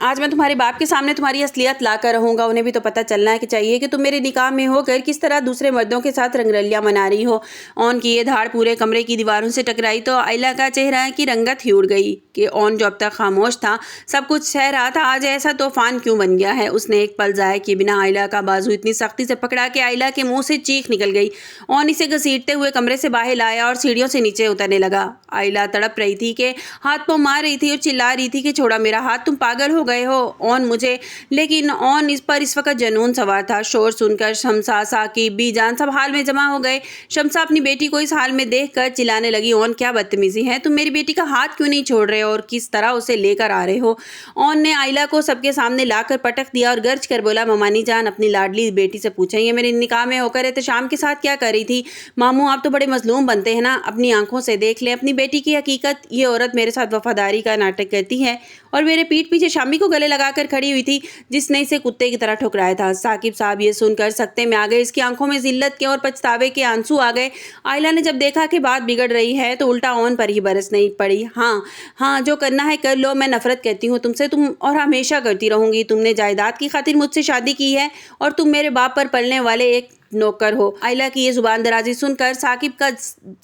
आज मैं तुम्हारे बाप के सामने तुम्हारी असलियत ला कर रहूंगा। उन्हें भी तो पता चलना है कि चाहिए कि तुम मेरे निकाह में होकर किस तरह दूसरे मर्दों के साथ रंगरलियां मना रही हो। ऑन की ये धाड़ पूरे कमरे की दीवारों से टकराई तो आयला का चेहरा की रंगत ही उड़ गई कि ऑन जो अब तक खामोश था, सब कुछ सह रहा था, आज ऐसा तूफान क्यों बन गया है। उसने एक पल ज़ाया किए बिना आयला का बाजू इतनी सख्ती से पकड़ा कि आयला के मुंह से चीख निकल गई। ऑन इसे घसीटते हुए कमरे से बाहर लाया और सीढ़ियों से नीचे उतरने लगा। आयला तड़प रही थी कि हाथ पाँव मार रही थी और चिल्ला रही थी कि छोड़ा मेरा हाथ, तुम पागल हो गए हो ऑन मुझे। लेकिन ऑन इस पर इस वक्त जनून सवार था। शोर सुनकर शमसा, साकिब, बीजान सब हाल में जमा हो गए। शमसा अपनी बेटी को इस हाल में देखकर चिल्लाने लगी, ऑन क्या बदतमीजी है, तुम मेरी बेटी का हाथ क्यों नहीं छोड़ रहे हो और किस तरह उसे लेकर आ रहे हो। ऑन ने आयला को सबके सामने लाकर पटक दिया और गर्ज कर बोला, ममानी जान अपनी लाडली बेटी से पूछें ये मेरे निकाह में होकर एहतशाम के साथ क्या कर रही थी। मामू आप तो बड़े मजलूम बनते हैं ना, अपनी आंखों से देख ले अपनी बेटी की हकीकत। ये औरत मेरे साथ वफादारी का नाटक करती है और मेरे पीठ पीछे शामी को गले लगाकर खड़ी हुई थी जिसने इसे कुत्ते की तरह ठुकराया था। साकिब साहब ये सुनकर सकते में आ गए। इसकी आंखों में जिल्लत के और पछतावे के आंसू आ गए। आयला ने जब देखा कि बात बिगड़ रही है तो उल्टा ऑन पर ही बरस नहीं पड़ी। हाँ जो करना है कर लो, मैं नफरत करती हूँ तुमसे, तुम और हमेशा करती रहूंगी। तुमने जायदाद की खातिर मुझसे शादी की है और तुम मेरे बाप पर पलने वाले एक नौकर हो। आयला की ये जुबान दराजी सुनकर साकिब का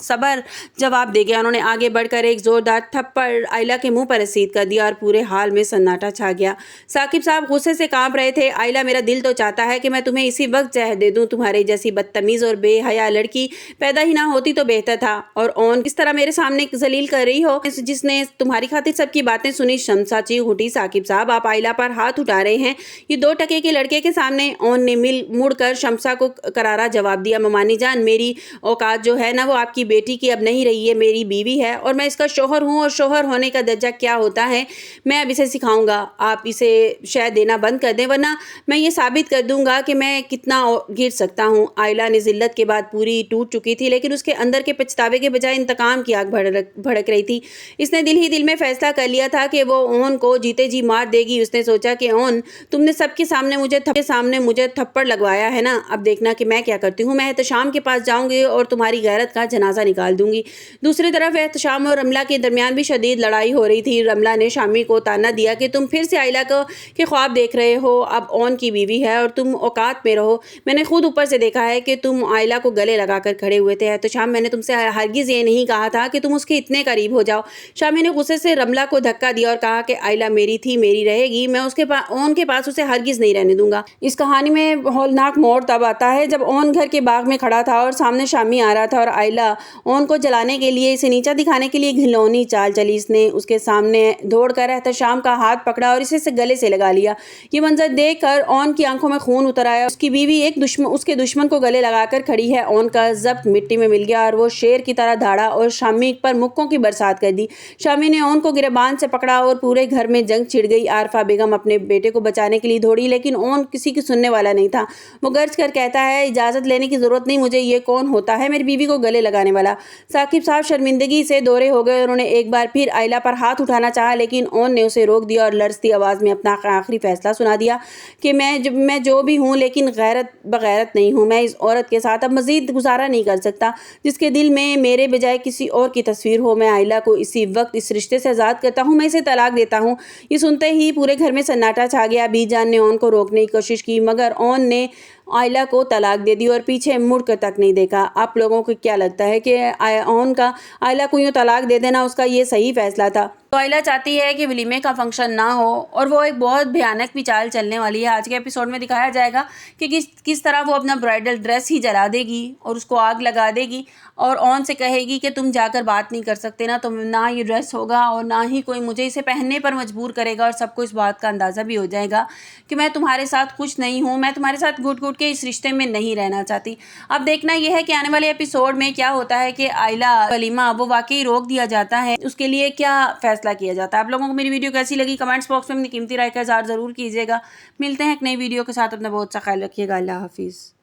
सबर जवाब दे गया। उन्होंने आगे बढ़कर एक जोरदार थप्पड़ आयला के मुंह पर रसीद कर दिया और पूरे हाल में सन्नाटा छा गया। साकिब साहब गुस्से से कांप रहे थे। आयला मेरा दिल तो चाहता है कि मैं तुम्हें इसी वक्त जहर दे दूं, तुम्हारे जैसी बदतमीज और बेहया लड़की पैदा ही ना होती तो बेहतर था। और ऑन किस तरह मेरे सामने जलील कर रही हो जिसने तुम्हारी खातिर सबकी बातें सुनी। शमसा चीख उठी, साकिब साहब आप आयला पर हाथ उठा रहे हैं ये 2 टके के लड़के के सामने। ऑन ने मिल मुड़कर शमसा को करारा जवाब दिया, ममानी जान मेरी औकात जो है ना वो आपकी बेटी की अब नहीं रही है, मेरी बीवी है और मैं इसका शोहर हूँ और शोहर होने का दर्जा क्या होता है मैं अब इसे सिखाऊंगा। आप इसे शय देना बंद कर दें वरना मैं ये साबित कर दूंगा कि मैं कितना गिर सकता हूँ। आयला ने जिल्लत के बाद पूरी टूट चुकी थी लेकिन उसके अंदर के पछतावे के बजाय इंतकाम की आग भड़क रही थी। इसने दिल ही दिल में फैसला कर लिया था कि वो ओन को जीते जी मार देगी। उसने सोचा कि ओन तुमने सबके सामने मुझे थप्पड़ लगवाया है ना, अब देखना कि मैं क्या करती हूँ। मैं एहतशाम के पास जाऊंगी और तुम्हारी गैरत का जनाजा निकाल दूंगी। दूसरी तरफ एहतशाम और रमला के दरमियान भी शदीद लड़ाई हो रही थी। रमला ने शामी को ताना दिया कि तुम फिर से आयला के ख्वाब देख रहे हो, अब ऑन की बीवी है और तुम औकात में रहो। मैंने खुद ऊपर से देखा है कि तुम आयला को गले लगाकर खड़े हुए थे। एहतशाम मैंने तुमसे हरगिज ये नहीं कहा था कि तुम उसके इतने करीब हो जाओ। शामी ने गुस्से से रमला को धक्का दिया और कहा कि आयला मेरी थी, मेरी रहेगी, मैं उसके ऑन के पास उसे हरगिज नहीं रहने दूंगा। इस कहानी में हौलनाक मोड़ तब आता है जब ऑन घर के बाग में खड़ा था और सामने शामी आ रहा था और आयला ऑन को जलाने के लिए, इसे नीचा दिखाने के लिए घिनौनी चाल चली। इसने उसके सामने दौड़कर एहतशाम का हाथ पकड़ा और इसे गले से लगा लिया। ये मंजर देखकर ऑन की आंखों में खून उतर आया। उसकी बीवी उसके दुश्मन को गले लगाकर खड़ी है। ऑन का जब्त मिट्टी में मिल गया और वो शेर की तरह धाड़ा और शामी पर मुक्कों की बरसात कर दी। शामी ने ऑन को गिरबान से पकड़ा और पूरे घर में जंग छिड़ गई। आरफा बेगम अपने बेटे को बचाने के लिए दौड़ी लेकिन ऑन किसी की सुनने वाला नहीं था। वो गर्ज कर कहता है, इजाजत लेने की जरूरत नहीं मुझे, ये कौन होता है मेरी बीवी को गले लगाने वाला। साकिब साहब शर्मिंदगी से दौरे हो गए। उन्होंने एक बार फिर आयला पर हाथ उठाना चाहा लेकिन ऑन ने उसे रोक दिया और लरजती आवाज़ में अपना आखिरी फैसला सुना दिया कि मैं जो भी हूँ लेकिन बगैरत नहीं हूँ। मैं इस औरत के साथ अब मजीद गुजारा नहीं कर सकता जिसके दिल में मेरे बजाय किसी और की तस्वीर हो। मैं आयला को इसी वक्त इस रिश्ते से आज़ाद करता हूँ, मैं इसे तलाक देता हूँ। ये सुनते ही पूरे घर में सन्नाटा छा गया। बीजान ने ऑन को रोकने की कोशिश की मगर ऑन ने आयला को तलाक दे दी और पीछे मुड़कर तक नहीं देखा। आप लोगों को क्या लगता है कि ऑन का आयला को यूँ तलाक दे देना उसका ये सही फैसला था? तो आयला चाहती है कि वलीमे का फंक्शन ना हो और वो एक बहुत भयानक भी चाल चलने वाली है। आज के एपिसोड में दिखाया जाएगा कि किस तरह वो अपना ब्राइडल ड्रेस ही जला देगी और उसको आग लगा देगी और ऑन से कहेगी कि तुम जाकर बात नहीं कर सकते ना, तो ना ये ड्रेस होगा और ना ही कोई मुझे इसे पहनने पर मजबूर करेगा और सबको इस बात का अंदाज़ा भी हो जाएगा कि मैं तुम्हारे साथ खुश नहीं हूँ, मैं तुम्हारे साथ घुट घुट के इस रिश्ते में नहीं रहना चाहती। अब देखना यह है कि आने वाले एपिसोड में क्या होता है कि आयला वलीमा वो वाकई रोक दिया जाता है, उसके लिए क्या फैसला किया जाता है। आप लोगों को मेरी वीडियो कैसी लगी कमेंट्स बॉक्स में अपनी कीमती राय का इज़हार ज़रूर कीजिएगा। मिलते हैं एक नई वीडियो के साथ, अपना बहुत सा ख्याल रखिएगा। अल्लाह हाफिज़।